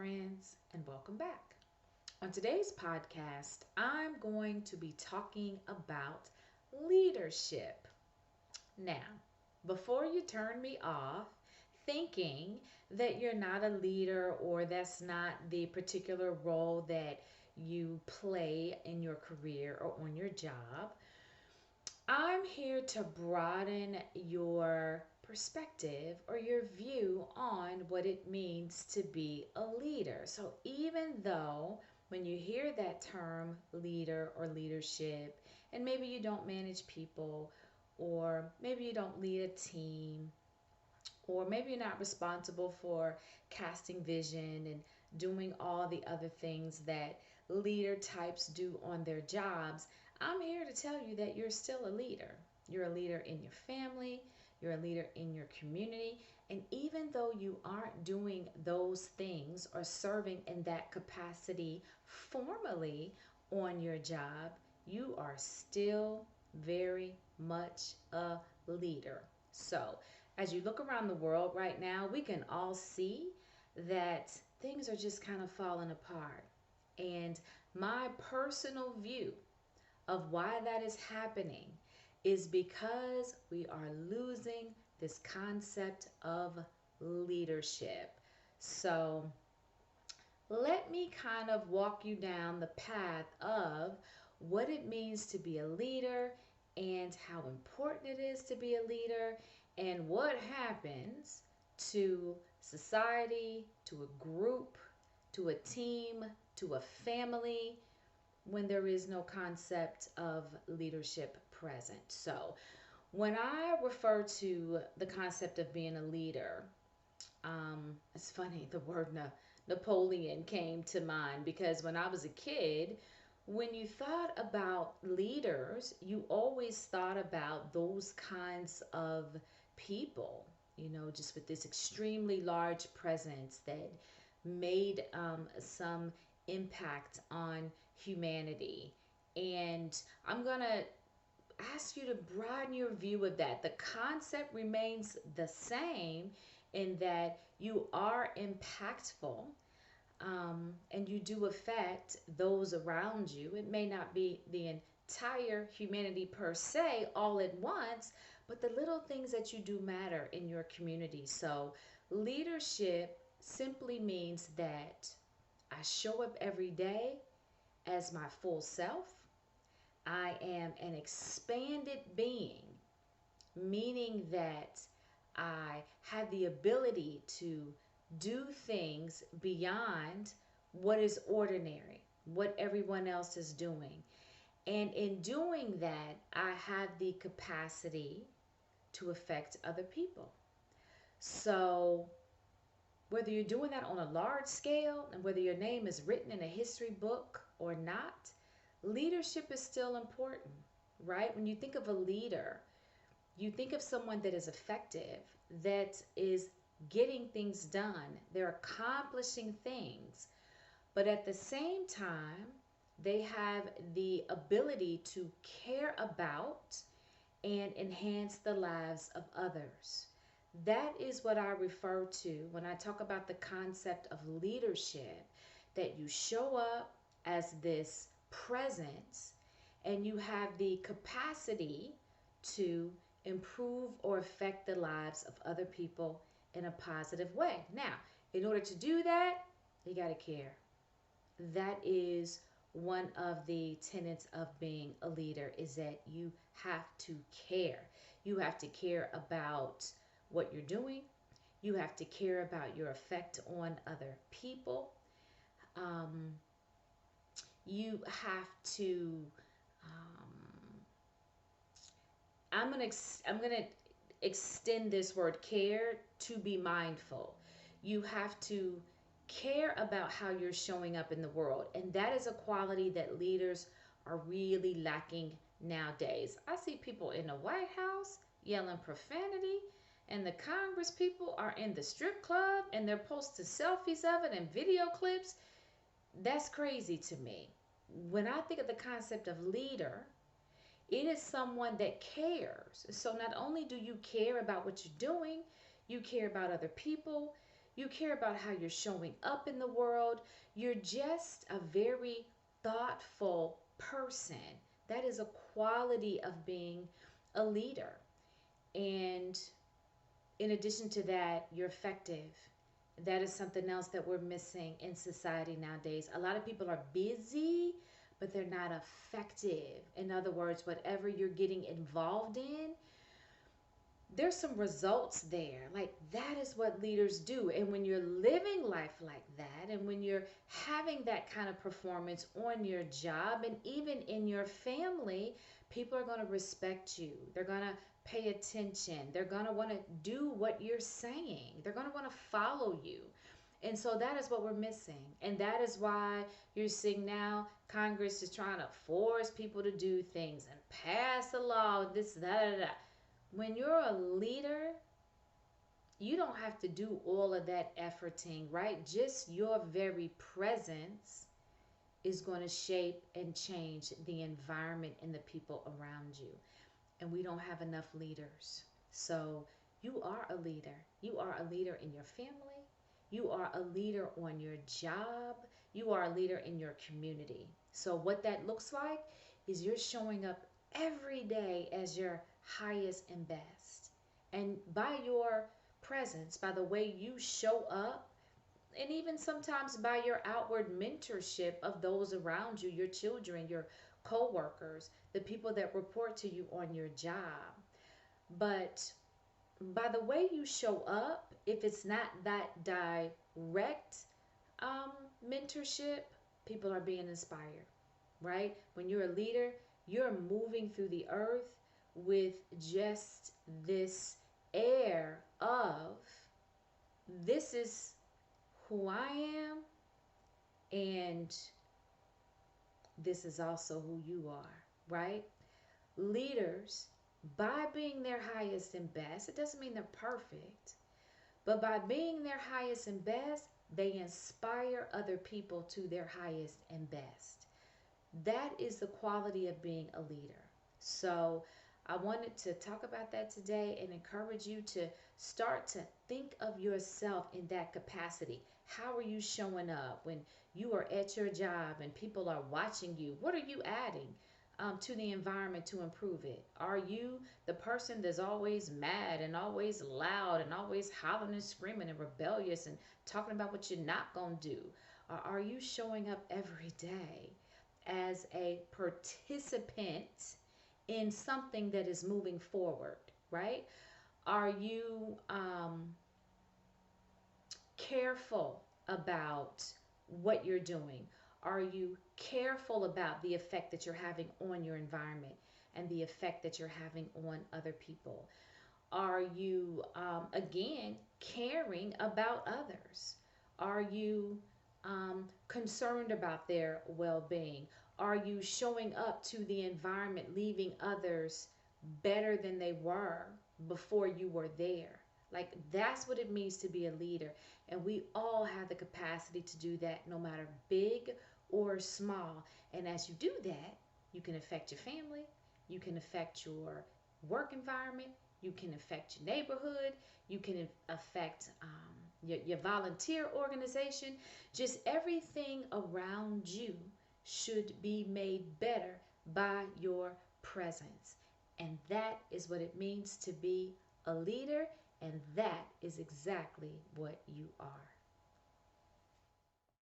friends, and welcome back. On today's podcast, I'm going to be talking about leadership. Now, before you turn me off thinking that you're not a leader or that's not the particular role that you play in your career or on your job, I'm here to broaden your perspective or your view on what it means to be a leader. So, even though when you hear that term leader or leadership, and maybe you don't manage people, or maybe you don't lead a team, or maybe you're not responsible for casting vision and doing all the other things that leader types do on their jobs, I'm here to tell you that you're still a leader. You're a leader in your family, you're a leader in your community, and even though you aren't doing those things or serving in that capacity formally on your job, you are still very much a leader. So, as you look around the world right now, we can all see that things are just kind of falling apart. And my personal view of why that is happening is because we are losing this concept of leadership. So, let me kind of walk you down the path of what it means to be a leader and how important it is to be a leader and what happens to society, to a group, to a team, to a family when there is no concept of leadership present. So, when I refer to the concept of being a leader, it's funny, the word Napoleon came to mind because when I was a kid, when you thought about leaders, you always thought about those kinds of people, just with this extremely large presence that made some impact on humanity. And I'm going to ask you to broaden your view of that. The concept remains the same in that you are impactful, and you do affect those around you. It may not be the entire humanity per se all at once, but the little things that you do matter in your community. So, leadership simply means that I show up every day as my full self. I am an expanded being, meaning that I have the ability to do things beyond what is ordinary, what everyone else is doing. And in doing that, I have the capacity to affect other people. So, whether you're doing that on a large scale and whether your name is written in a history book or not, leadership is still important, right? When you think of a leader, you think of someone that is effective, that is getting things done, they're accomplishing things, but at the same time, they have the ability to care about and enhance the lives of others. That is what I refer to when I talk about the concept of leadership, that you show up as this presence and you have the capacity to improve or affect the lives of other people in a positive way. Now, in order to do that, you got to care. That is one of the tenets of being a leader, is that you have to care. You have to care about what you're doing. You have to care about your effect on other people. Um, you have to I'm gonna extend this word care to be mindful. You have to care about how you're showing up in the world, and that is a quality that leaders are really lacking nowadays. I see people in the White House yelling profanity, and the Congress people are in the strip club and they're posting selfies of it and video clips. That's crazy to me. When I think of the concept of leader, it is someone that cares. So not only do you care about what you're doing, you care about other people, You care about how you're showing up in the world. You're just a very thoughtful person. That is a quality of being a leader. And in addition to that, you're effective. That is something else that we're missing in society nowadays. A lot of people are busy, but they're not effective. In other words, whatever you're getting involved in, there's some results there. Like that is what leaders do. And when you're living life like that, and when you're having that kind of performance on your job and even in your family, people are going to respect you. They're going to pay attention. They're going to want to do what you're saying. They're going to want to follow you. And so that is what we're missing. And that is why you're seeing now Congress is trying to force people to do things and pass a law, this, that. When you're a leader, you don't have to do all of that efforting, right? Just your very presence is going to shape and change the environment and the people around you. And we don't have enough leaders. So you are a leader. You are a leader in your family. You are a leader on your job. You are a leader in your community. So what that looks like is you're showing up every day as your highest and best. And by your presence, by the way you show up, and even sometimes by your outward mentorship of those around you, your children, your coworkers, the people that report to you on your job. But by the way you show up, if it's not that direct um, mentorship, people are being inspired, right? When you're a leader, you're moving through the earth with just this air of this is who I am, and this is also who you are, right? Leaders, by being their highest and best, it doesn't mean they're perfect, but by being their highest and best, they inspire other people to their highest and best. That is the quality of being a leader. So I wanted to talk about that today and encourage you to start to think of yourself in that capacity. How are you showing up when you are at your job and people are watching you? What are you adding to the environment to improve it? Are you the person that's always mad and always loud and always hollering and screaming and rebellious and talking about what you're not going to do? Or are you showing up every day as a participant in something that is moving forward, right? Are you careful about what you're doing? Are you careful about the effect that you're having on your environment and the effect that you're having on other people? Are you, again, caring about others? Are you concerned about their well being? Are you showing up to the environment, leaving others better than they were before you were there? Like, that's what it means to be a leader. And we all have the capacity to do that, no matter big or small. And as you do that, you can affect your family, you can affect your work environment, you can affect your neighborhood, you can affect your volunteer organization. Just everything around you should be made better by your presence. And that is what it means to be a leader, and that is exactly what you are.